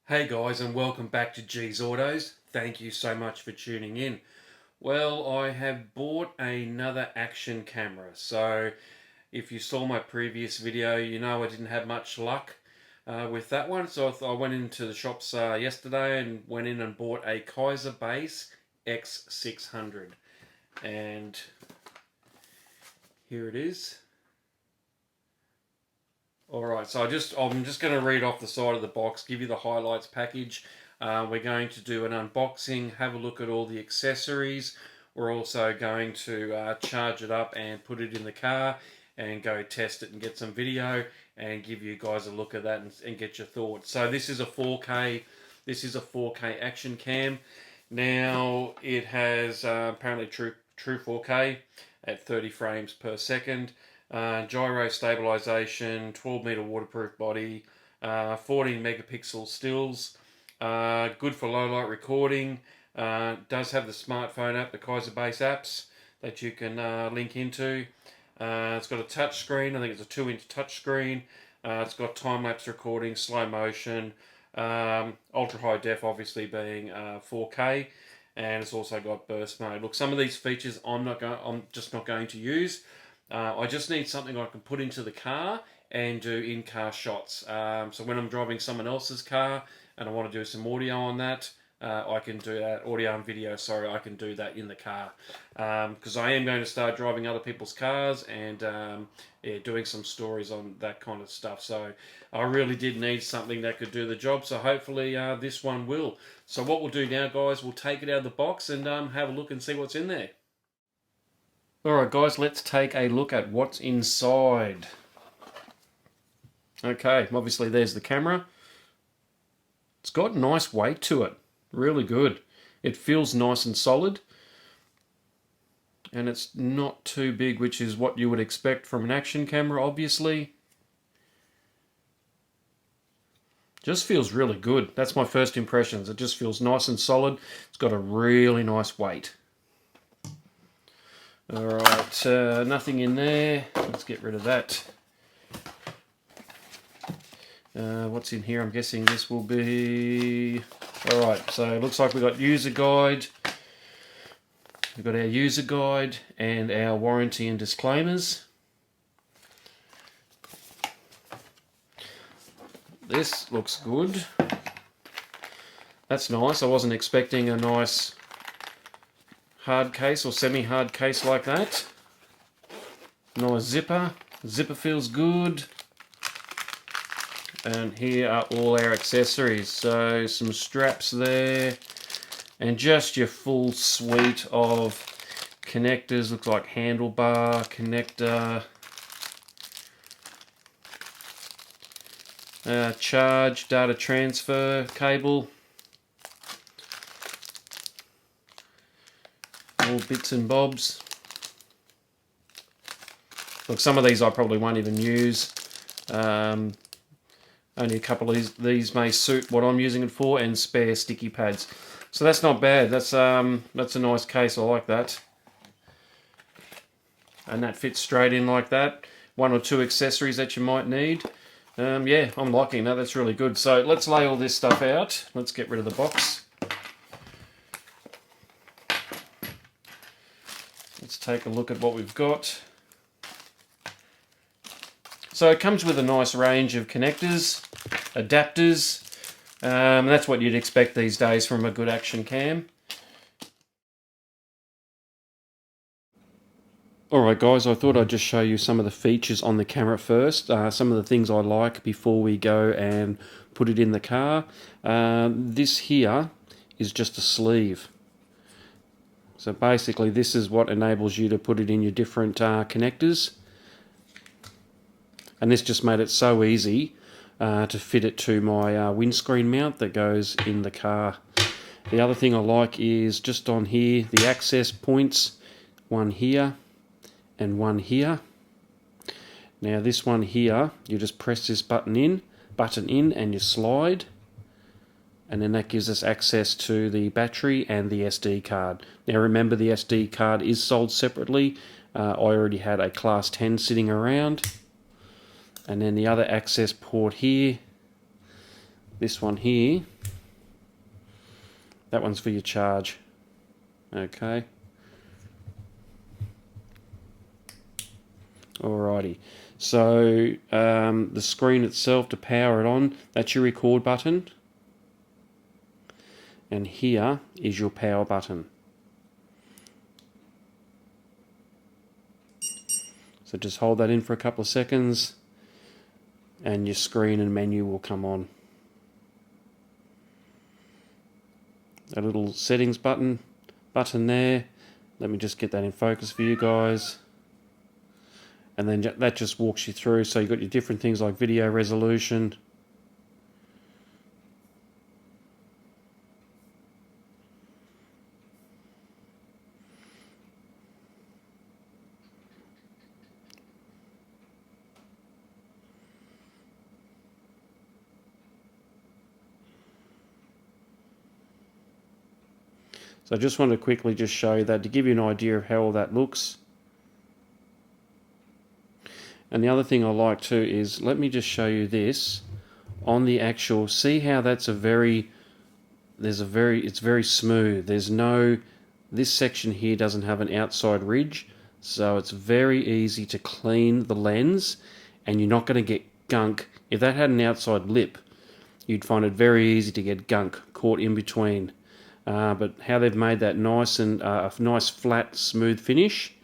Hey guys, and welcome back to G's Autos. Thank you so much for tuning in. Well, I have bought another action camera. So if you saw my previous video, you know I didn't have much luck with that one. So I went into the shops yesterday and went in and bought a Kaiser Baas X600. And here it is. Alright, so I'm just going to read off the side of the box, give you the highlights package. We're going to do an unboxing, have a look at all the accessories. We're also going to charge it up and put it in the car and go test it and get some video and give you guys a look at that and get your thoughts. So this is a 4K, action cam. Now it has apparently true 4K at 30 frames per second. Gyro stabilization, 12 meter waterproof body, 14 megapixel stills, good for low light recording. Does have the smartphone app, the Kaiser Baas apps that you can link into. It's got a touch screen. I think it's a 2-inch touch screen. It's got time-lapse recording, slow motion, ultra high def obviously being 4K, and it's also got burst mode. Look, some of these features I'm just not going to use. I just need something I can put into the car and do in-car shots. So when I'm driving someone else's car and I want to do some audio on that, I can do that, audio and video, sorry, I can do that in the car. Because I am going to start driving other people's cars and yeah, doing some stories on that kind of stuff. So I really did need something that could do the job. So hopefully this one will. So what we'll do now, guys, we'll take it out of the box and have a look and see what's in there. Alright guys, let's take a look at what's inside. Okay, obviously there's the camera. It's got nice weight to it, really good. It feels nice and solid. And it's not too big, which is what you would expect from an action camera, obviously. Just feels really good. That's my first impressions. It just feels nice and solid. It's got a really nice weight. Alright, nothing in there. Let's get rid of that. What's in here? I'm guessing this will be... Alright, so it looks like we've got user guide. We've got our user guide and our warranty and disclaimers. This looks good. That's nice. I wasn't expecting a nice hard case or semi-hard case like that. Nice zipper. Zipper feels good. And here are all our accessories. So some straps there. And just your full suite of connectors. Looks like handlebar, connector. Charge, data transfer cable. All bits and bobs. Look, some of these I probably won't even use. Only a couple of these may suit what I'm using it for, and spare sticky pads. So that's not bad. That's a nice case. I like that. And that fits straight in like that. 1 or 2 accessories that you might need. Yeah, I'm liking that. That's really good. So let's lay all this stuff out. Let's get rid of the box. Let's take a look at what we've got. So it comes with a nice range of connectors, adapters. That's what you'd expect these days from a good action cam. Alright guys, I thought I'd just show you some of the features on the camera first. Some of the things I like before we go and put it in the car. This here is just a sleeve. So basically this is what enables you to put it in your different connectors. And this just made it so easy to fit it to my windscreen mount that goes in the car. The other thing I like is just on here, the access points, one here and one here. Now this one here, you just press this button in and you slide. And then that gives us access to the battery and the SD card. Now remember, the SD card is sold separately. I already had a class 10 sitting around. And then the other access port here This one here, that one's for your charge. Okay. Alrighty. So the screen itself, to power it on, that's your record button. And here is your power button. So just hold that in for a couple of seconds and your screen and menu will come on. A little settings button there. Let me just get that in focus for you guys. And then that just walks you through. So you've got your different things like video resolution. So I just want to quickly just show you that to give you an idea of how all that looks. And the other thing I like too is, let me just show you this on the actual, see how that's it's very smooth. There's no, this section here doesn't have an outside ridge, so it's very easy to clean the lens and you're not going to get gunk. If that had an outside lip, you'd find it very easy to get gunk caught in between. But how they've made that nice and a nice flat smooth finish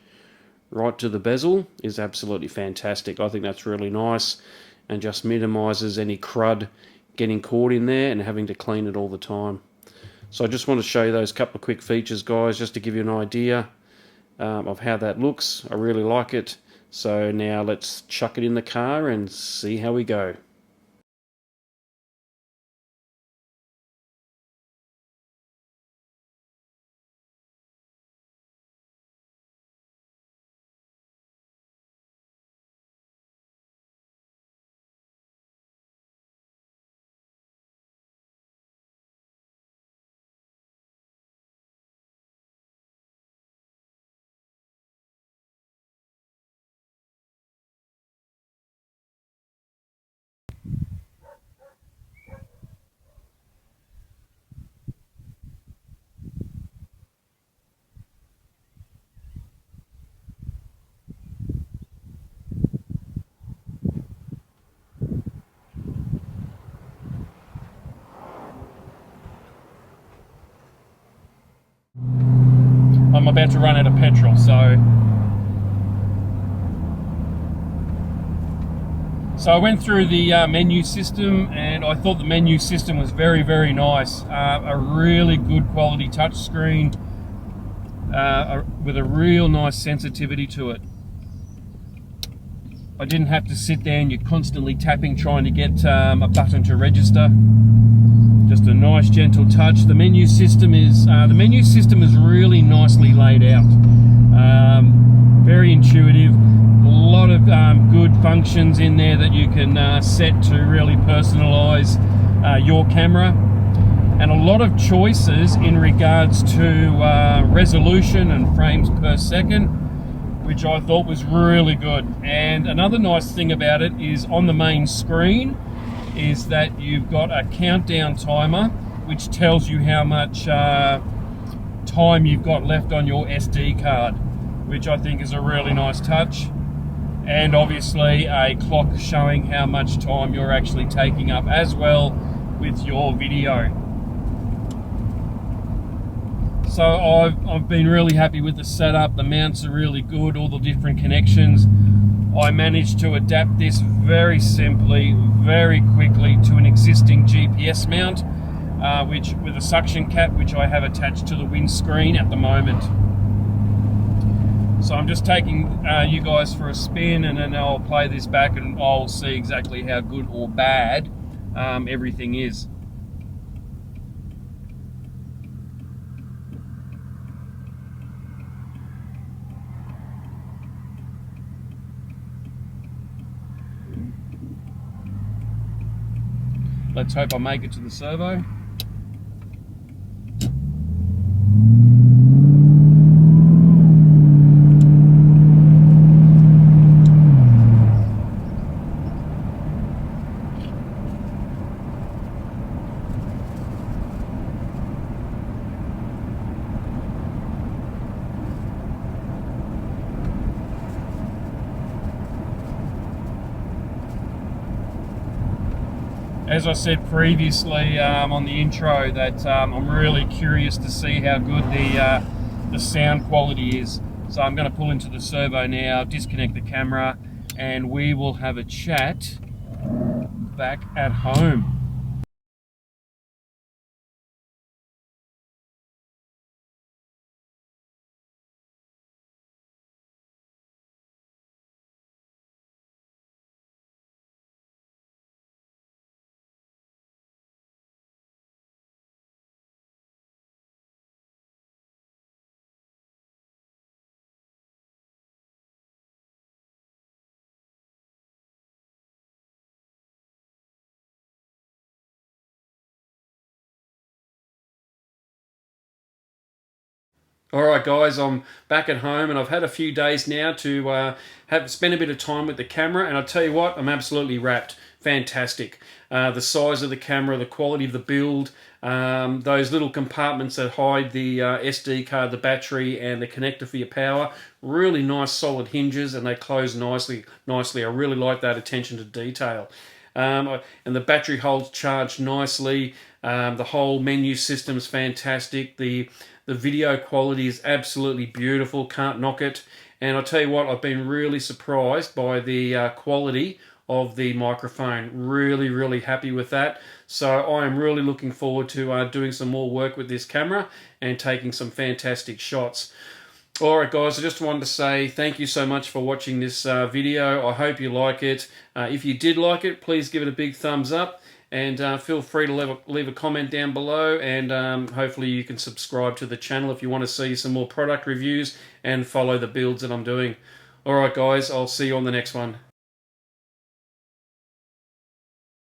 right to the bezel is absolutely fantastic. I think that's really nice and just minimises any crud getting caught in there and having to clean it all the time. So I just want to show you those couple of quick features, guys, just to give you an idea of how that looks. I really like it. So now let's chuck it in the car and see how we go. I'm about to run out of petrol, so I went through the menu system and I thought the menu system was very, very nice. A really good quality touchscreen with a real nice sensitivity to it. I didn't have to sit there and you're constantly tapping trying to get a button to register. Just a nice gentle touch. The menu system is really nicely laid out. Very intuitive. A lot of good functions in there that you can set to really personalize your camera, and a lot of choices in regards to resolution and frames per second, which I thought was really good. And another nice thing about it is on the main screen is that you've got a countdown timer which tells you how much time you've got left on your SD card, which I think is a really nice touch. And obviously a clock showing how much time you're actually taking up as well with your video. So I've been really happy with the setup. The mounts are really good, all the different connections. I managed to adapt this very simply, very quickly to an existing GPS mount, which with a suction cap, which I have attached to the windscreen at the moment. So I'm just taking you guys for a spin, and then I'll play this back and I'll see exactly how good or bad everything is. Let's hope I make it to the servo. As I said previously on the intro, that I'm really curious to see how good the sound quality is. So I'm going to pull into the servo now, disconnect the camera, and we will have a chat back at home. All right, guys, I'm back at home, and I've had a few days now to have spent a bit of time with the camera, and I'll tell you what, I'm absolutely wrapped. Fantastic. The size of the camera, the quality of the build, those little compartments that hide the SD card, the battery, and the connector for your power. Really nice, solid hinges, and they close nicely. I really like that attention to detail. And the battery holds charged nicely. The whole menu system's fantastic. The video quality is absolutely beautiful. Can't knock it. And I'll tell you what, I've been really surprised by the quality of the microphone. Really happy with that. So I am really looking forward to doing some more work with this camera and taking some fantastic shots. Alright guys, I just wanted to say thank you so much for watching this video. I hope you like it. If you did like it, please give it a big thumbs up, and feel free to leave a comment down below, and hopefully you can subscribe to the channel if you want to see some more product reviews and follow the builds that I'm doing. Alright guys, I'll see you on the next one.